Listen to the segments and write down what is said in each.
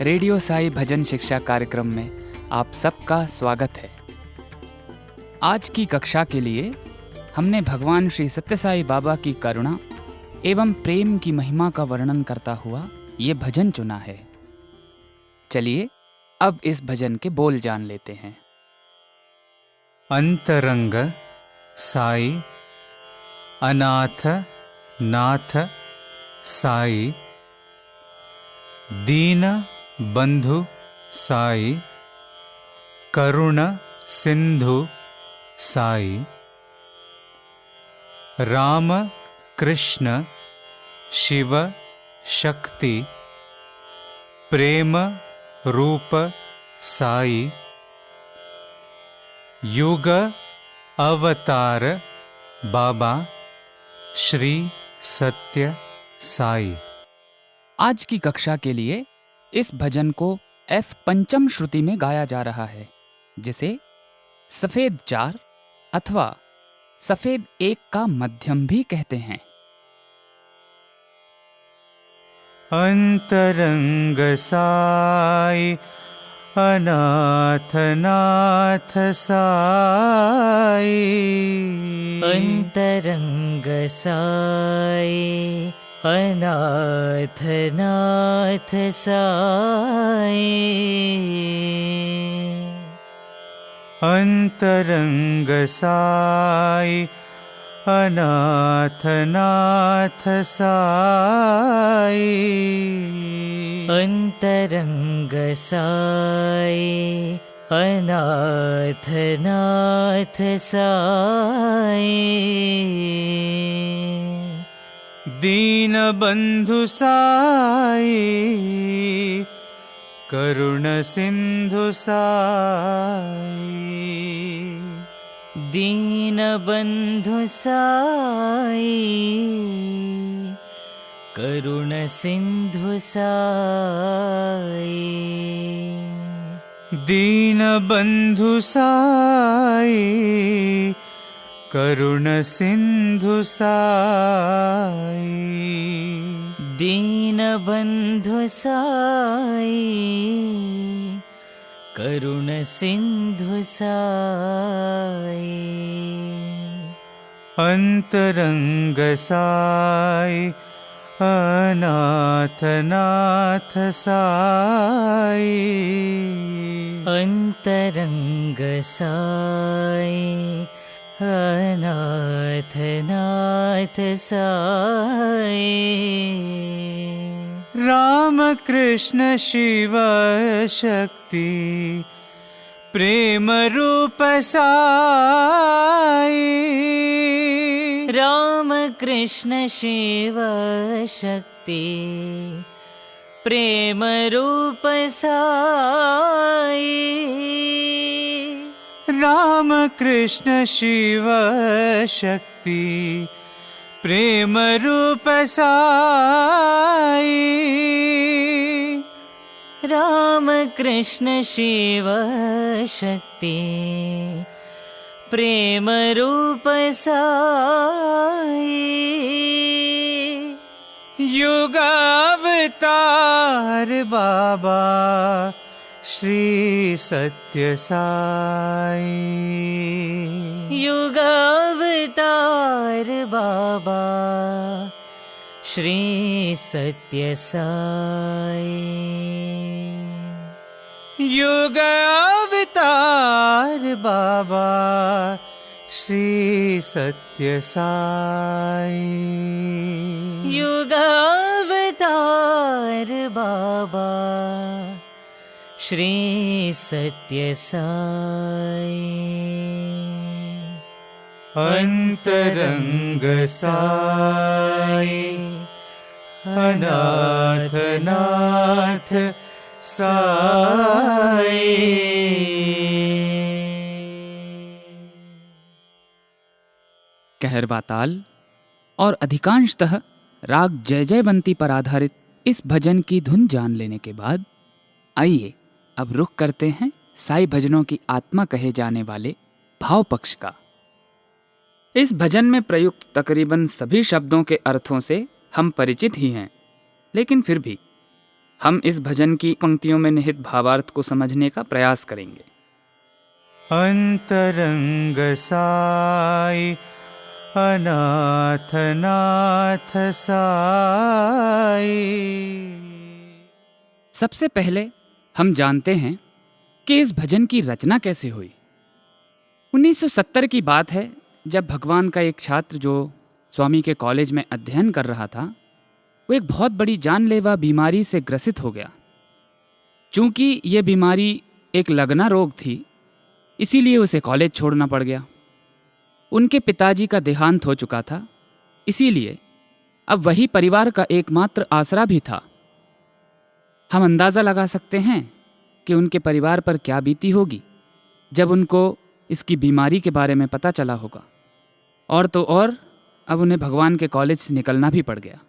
Radio Sai भजन शिक्षा कार्यक्रम में आप सबका स्वागत है। आज की कक्षा के लिए हमने भगवान श्री सत्य साई बाबा की करुणा एवं प्रेम की महिमा का वर्णन करता हुआ ये भजन चुना है। चलिए अब इस भजन के बोल जान लेते हैं। अंतरंग साई अनाथ नाथ साई, दीन बंधु साई, करुण सिंधु साई, राम कृष्ण शिव शक्ति, प्रेम रूप साई, युग अवतार बाबा श्री सत्य साई। आज की कक्षा के लिए इस भजन को F पंचम श्रुति में गाया जा रहा है, जिसे सफेद 4 अथवा सफेद 1 का मध्यम भी कहते हैं। अंतरंग साई अनाथ नाथ साई, अंतरंग साई अनाथ नाथ साई, अंतरंग साई अनाथ नाथ साई, अंतरंग साई अनाथ नाथ साई, दीन बंधु साई, करुण सिंधु साई, दीन बंधु साई, करुण सिंधु साई, दीन बंधु साई, करुण सिंधु साई, दीन बंधु साई, करुण सिंधु साई, अंतरंग साई अनाथ नाथ साई, अंतरंग साई अनाथ नाथ साई, राम कृष्ण शिव शक्ति, प्रेम रूप साई, राम कृष्ण शिव शक्ति, प्रेम रूप साई, राम कृष्ण शिव शक्ति, प्रेम रूप साई, राम कृष्ण शिव शक्ति, प्रेम रूप साई, युग अवतार बाबा श्री सत्य साई, युग अवतार बाबा श्री सत्य साई, युग अवतार बाबा श्री सत्य साई, युग अवतार बाबा श्री सत्य साई, अंतरंग साई अनाथ नाथ साई। कहरवा ताल और अधिकांशतः राग जय जयवंती पर आधारित इस भजन की धुन जान लेने के बाद आइए अब रुख करते हैं साई भजनों की आत्मा कहे जाने वाले भाव पक्ष का। इस भजन में प्रयुक्त तकरीबन सभी शब्दों के अर्थों से हम परिचित ही हैं, लेकिन फिर भी हम इस भजन की पंक्तियों में निहित भावार्थ को समझने का प्रयास करेंगे। अंतरंग साई अनाथ नाथ साई। सबसे पहले हम जानते हैं कि इस भजन की रचना कैसे हुई। 1970 की बात है, जब भगवान का एक छात्र जो स्वामी के कॉलेज में अध्ययन कर रहा था, वो एक बहुत बड़ी जानलेवा बीमारी से ग्रसित हो गया। चूंकि ये बीमारी एक लगना रोग थी, इसीलिए उसे कॉलेज छोड़ना पड़ गया। उनके पिताजी का देहांत हो चुका था, इसीलिए अब वही परिवार का एकमात्र आसरा भी था। हम अंदाज़ा लगा सकते हैं कि उनके परिवार पर क्या बीती होगी जब उनको इसकी बीमारी के बारे में पता चला होगा। और तो और अब उन्हें भगवान के कॉलेज से निकलना भी पड़ गया।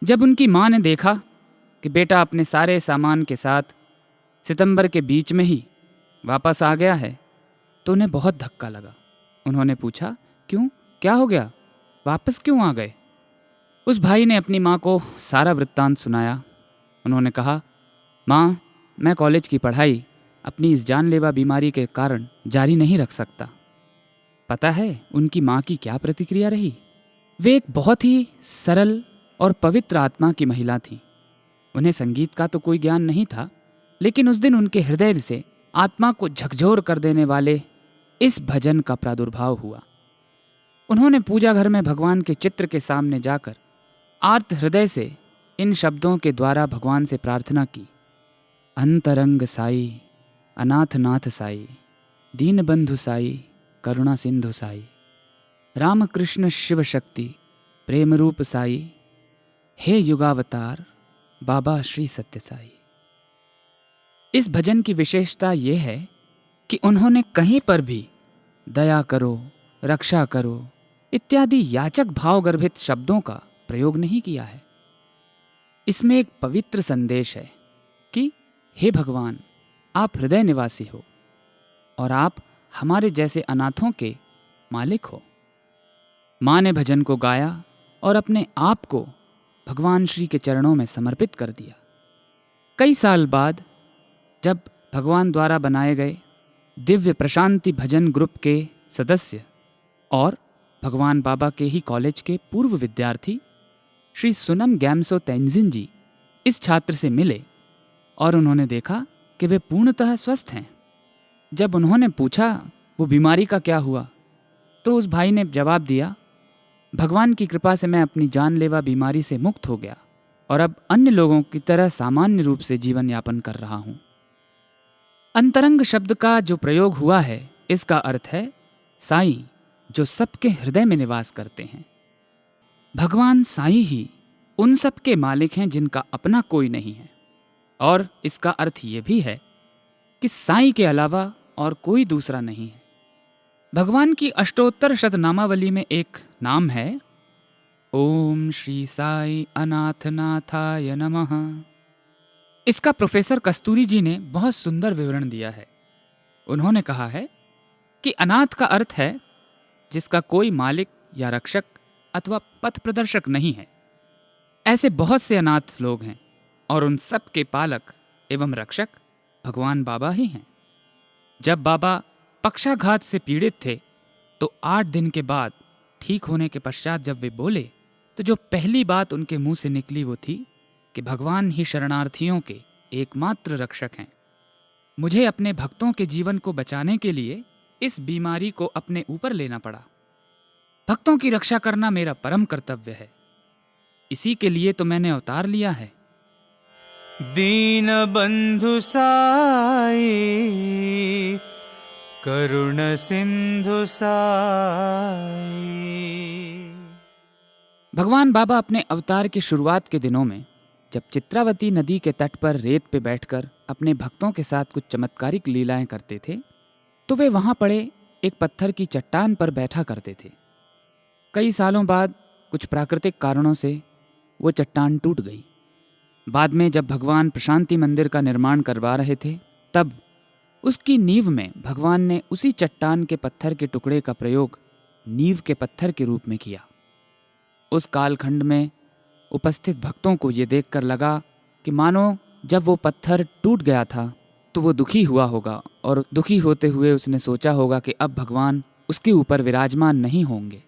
जब उनकी माँ ने देखा कि बेटा अपने सारे सामान के साथ सितंबर के बीच में ही वापस आ गया है, तो उन्हें बहुत धक्का लगा। उन्होंने पूछा, क्यों, क्या हो गया, वापस क्यों आ गए? उस भाई ने अपनी माँ को सारा वृत्तांत सुनाया। उन्होंने कहा, माँ, मैं कॉलेज की पढ़ाई अपनी इस जानलेवा बीमारी के कारण जारी नहीं रख सकता। पता है उनकी माँ की क्या प्रतिक्रिया रही? वे एक बहुत ही सरल और पवित्र आत्मा की महिला थी। उन्हें संगीत का तो कोई ज्ञान नहीं था, लेकिन उस दिन उनके हृदय से आत्मा को झकझोर कर देने वाले इस भजन का प्रादुर्भाव हुआ। उन्होंने पूजा घर में भगवान के चित्र के सामने जाकर आर्त हृदय से इन शब्दों के द्वारा भगवान से प्रार्थना की, अंतरंग साई अनाथ नाथ साई, दीन बंधु साई, करुणा सिंधु साई, राम कृष्ण शिव शक्ति प्रेम रूप साई, हे युगावतार बाबा श्री सत्य साई। इस भजन की विशेषता यह है कि उन्होंने कहीं पर भी दया करो, रक्षा करो इत्यादि याचक भाव गर्भित शब्दों का प्रयोग नहीं किया है। इसमें एक पवित्र संदेश है कि हे भगवान, आप हृदय निवासी हो और आप हमारे जैसे अनाथों के मालिक हो। माँ ने भजन को गाया और अपने आप को भगवान श्री के चरणों में समर्पित कर दिया। कई साल बाद जब भगवान द्वारा बनाए गए दिव्य प्रशांति भजन ग्रुप के सदस्य और भगवान बाबा के ही कॉलेज के पूर्व विद्यार्थी श्री सुनम गैम्सो तेंजिन जी इस छात्र से मिले और उन्होंने देखा कि वे पूर्णतः स्वस्थ हैं। जब उन्होंने पूछा वो बीमारी का क्या हुआ, तो उस भाई ने जवाब दिया, भगवान की कृपा से मैं अपनी जानलेवा बीमारी से मुक्त हो गया और अब अन्य लोगों की तरह सामान्य रूप से जीवन यापन कर रहा हूं। अंतरंग शब्द का जो प्रयोग हुआ है, इसका अर्थ है साईं, जो सबके हृदय में निवास करते हैं। भगवान साईं ही उन सब के मालिक हैं जिनका अपना कोई नहीं है। और इसका अर्थ ये भी है कि साईं के अलावा और कोई दूसरा नहीं है। भगवान की अष्टोत्तर शतनामावली में एक नाम है, ओम श्री साई अनाथनाथाय नमः। इसका प्रोफेसर कस्तूरी जी ने बहुत सुंदर विवरण दिया है। उन्होंने कहा है कि अनाथ का अर्थ है जिसका कोई मालिक या रक्षक अथवा पथ प्रदर्शक नहीं है। ऐसे बहुत से अनाथ लोग हैं और उन सब के पालक एवं रक्षक भगवान बाबा ही हैं। जब बाबा पक्षाघात से पीड़ित थे तो 8 दिन के बाद ठीक होने के पश्चात जब वे बोले, तो जो पहली बात उनके मुंह से निकली वो थी कि भगवान ही शरणार्थियों के एकमात्र रक्षक हैं। मुझे अपने भक्तों के जीवन को बचाने के लिए इस बीमारी को अपने ऊपर लेना पड़ा। भक्तों की रक्षा करना मेरा परम कर्तव्य है। इसी के लिए तो मैंने अवतार लिया है। दीन बंधु साई करुण सिंधु साई। भगवान बाबा अपने अवतार की शुरुआत के दिनों में जब चित्रावती नदी के तट पर रेत पे बैठकर अपने भक्तों के साथ कुछ चमत्कारिक लीलाएं करते थे, तो वे वहां पड़े एक पत्थर की चट्टान पर बैठा करते थे। कई सालों बाद कुछ प्राकृतिक कारणों से वो चट्टान टूट गई। बाद में जब भगवान प्रशांति मंदिर का निर्माण करवा रहे थे, तब उसकी नींव में भगवान ने उसी चट्टान के पत्थर के टुकड़े का प्रयोग नींव के पत्थर के रूप में किया। उस कालखंड में उपस्थित भक्तों को ये देखकर लगा कि कि मानो जब वो पत्थर टूट गया था तो वो दुखी हुआ होगा और दुखी होते हुए उसने सोचा होगा कि अब भगवान उसके ऊपर विराजमान नहीं होंगे।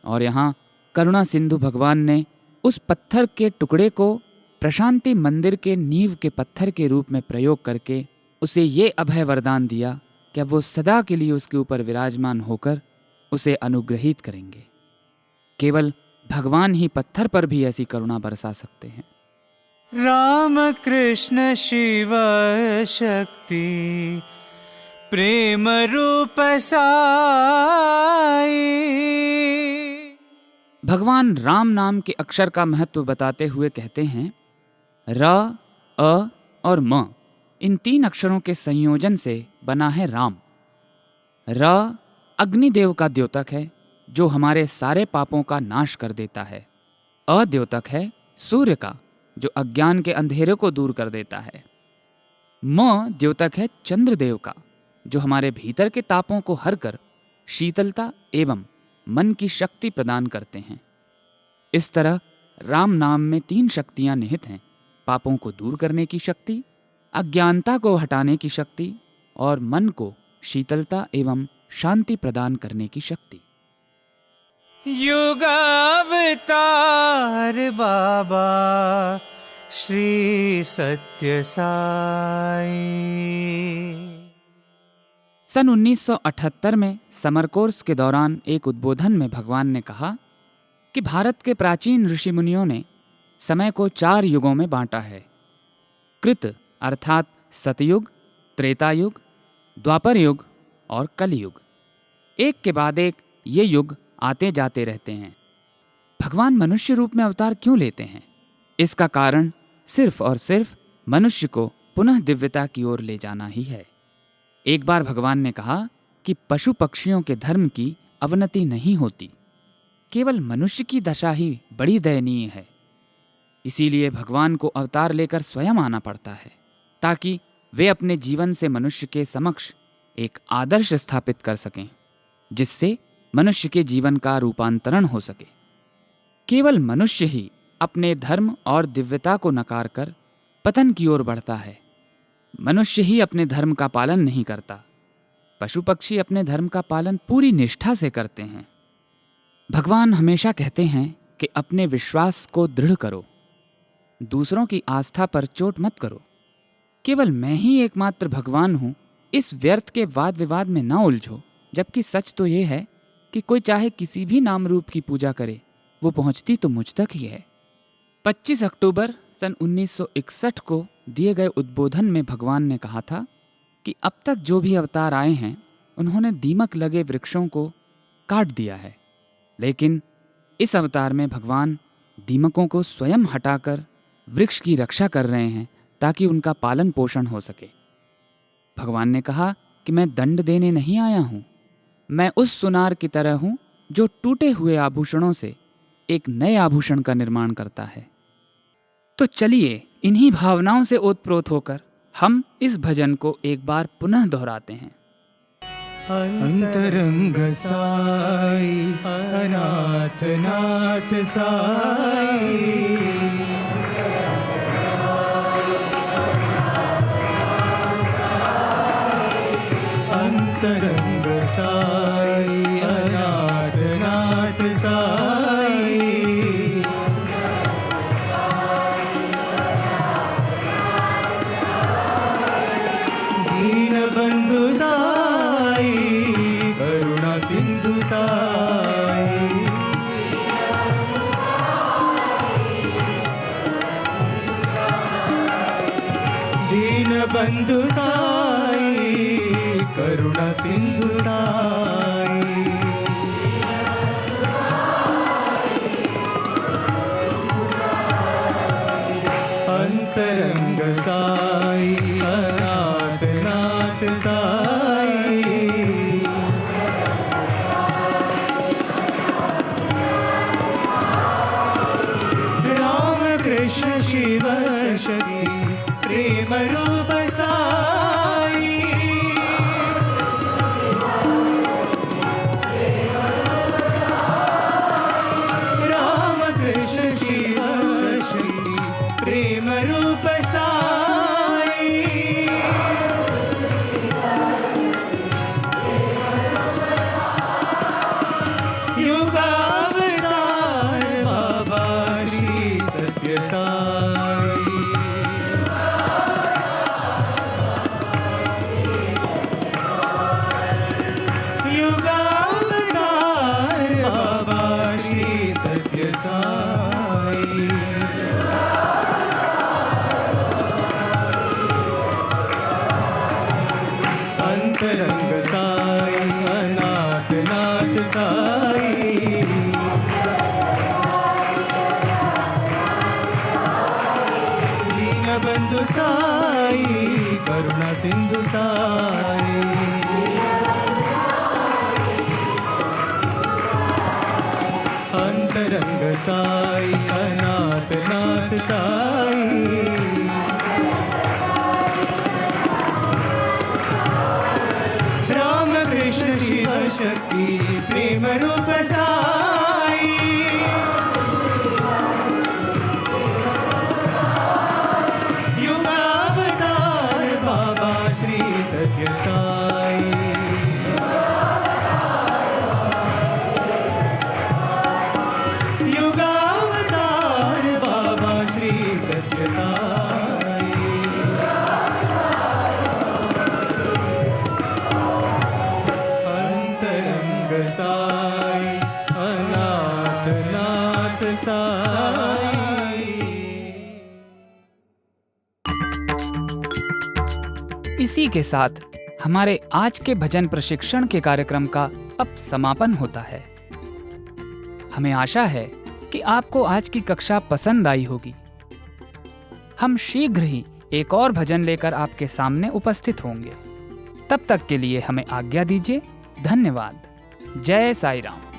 और यहाँ करुणा सिंधु भगवान ने उस पत्थर के टुकड़े को प्रशांति मंदिर के नींव के पत्थर के रूप में प्रयोग करके उसे ये अभय वरदान दिया कि अब वो सदा के लिए उसके ऊपर विराजमान होकर उसे अनुग्रहित करेंगे। केवल भगवान ही पत्थर पर भी ऐसी करुणा बरसा सकते हैं। राम कृष्ण शिव शक्ति प्रेम रूप साई। भगवान राम नाम के अक्षर का महत्व बताते हुए कहते हैं, र, अ और म इन 3 अक्षरों के संयोजन से बना है राम। र अग्निदेव का द्योतक है जो हमारे सारे पापों का नाश कर देता है। अ द्योतक है सूर्य का जो अज्ञान के अंधेरे को दूर कर देता है। म द्योतक है चंद्रदेव का जो हमारे भीतर के तापों को हर कर शीतलता एवं मन की शक्ति प्रदान करते हैं। इस तरह राम नाम में 3 शक्तियां निहित हैं: पापों को दूर करने की शक्ति, अज्ञानता को हटाने की शक्ति और मन को शीतलता एवं शांति प्रदान करने की शक्ति। युगावतार बाबा श्री सत्य साई। सन 1978 में समर कोर्स के दौरान एक उद्बोधन में भगवान ने कहा कि भारत के प्राचीन ऋषि मुनियों ने समय को 4 युगों में बांटा है। कृत अर्थात सतयुग, त्रेता युग, द्वापर युग और कलयुग। एक के बाद एक ये युग आते जाते रहते हैं। भगवान मनुष्य रूप में अवतार क्यों लेते हैं? इसका कारण सिर्फ और सिर्फ मनुष्य को पुनः दिव्यता की ओर ले जाना ही है। एक बार भगवान ने कहा कि पशु पक्षियों के धर्म की अवनति नहीं होती, केवल मनुष्य की दशा ही बड़ी दयनीय है। इसीलिए भगवान को अवतार लेकर स्वयं आना पड़ता है ताकि वे अपने जीवन से मनुष्य के समक्ष एक आदर्श स्थापित कर सकें जिससे मनुष्य के जीवन का रूपांतरण हो सके। केवल मनुष्य ही अपने धर्म और दिव्यता को नकार कर पतन की ओर बढ़ता है। मनुष्य ही अपने धर्म का पालन नहीं करता। पशु पक्षी अपने धर्म का पालन पूरी निष्ठा से करते हैं। भगवान हमेशा कहते हैं कि अपने विश्वास को दृढ़ करो, दूसरों की आस्था पर चोट मत करो। केवल मैं ही एकमात्र भगवान हूं, इस व्यर्थ के वाद विवाद में ना उलझो। जबकि सच तो ये है कि कोई चाहे किसी भी नाम रूप की पूजा करे, वो पहुंचती तो मुझ तक ही है। 25 अक्टूबर सन 1961 को दिए गए उद्बोधन में भगवान ने कहा था कि अब तक जो भी अवतार आए हैं उन्होंने दीमक लगे वृक्षों को काट दिया है, लेकिन इस अवतार में भगवान दीमकों को स्वयं हटाकर वृक्ष की रक्षा कर रहे हैं ताकि उनका पालन पोषण हो सके। भगवान ने कहा कि मैं दंड देने नहीं आया हूं, मैं उस सुनार की तरह हूं जो टूटे हुए आभूषणों से एक नए आभूषण का निर्माण करता है। तो चलिए इन्हीं भावनाओं से ओतप्रोत होकर हम इस भजन को एक बार पुनः दोहराते हैं। अंतरंग साई अनाथ नाथ साई। अंतरंग साई अनाथ नाथ साई। दीन बंधु साई करुणा सिंधु साई। दीन बंधु साई करुणा सिंधु साई। अंतरंग साई अनाथ नाथ साई। राम कृष्ण शिव शक्ति प्रेम रूप साई। अंतरंग साई अनाथ नाथ साई। राम कृष्ण शिव शक्ति प्रेम रूप साई। युगावतार बाबा श्री सत्य साई। युगावतार बाबा श्री सत्य साई। अंतरंग साई अनाथ नाथ साई। इसी के साथ हमारे आज के भजन प्रशिक्षण के कार्यक्रम का अब समापन होता है। हमें आशा है कि आपको आज की कक्षा पसंद आई होगी। हम शीघ्र ही एक और भजन लेकर आपके सामने उपस्थित होंगे। तब तक के लिए हमें आज्ञा दीजिए। धन्यवाद। जय साईं राम।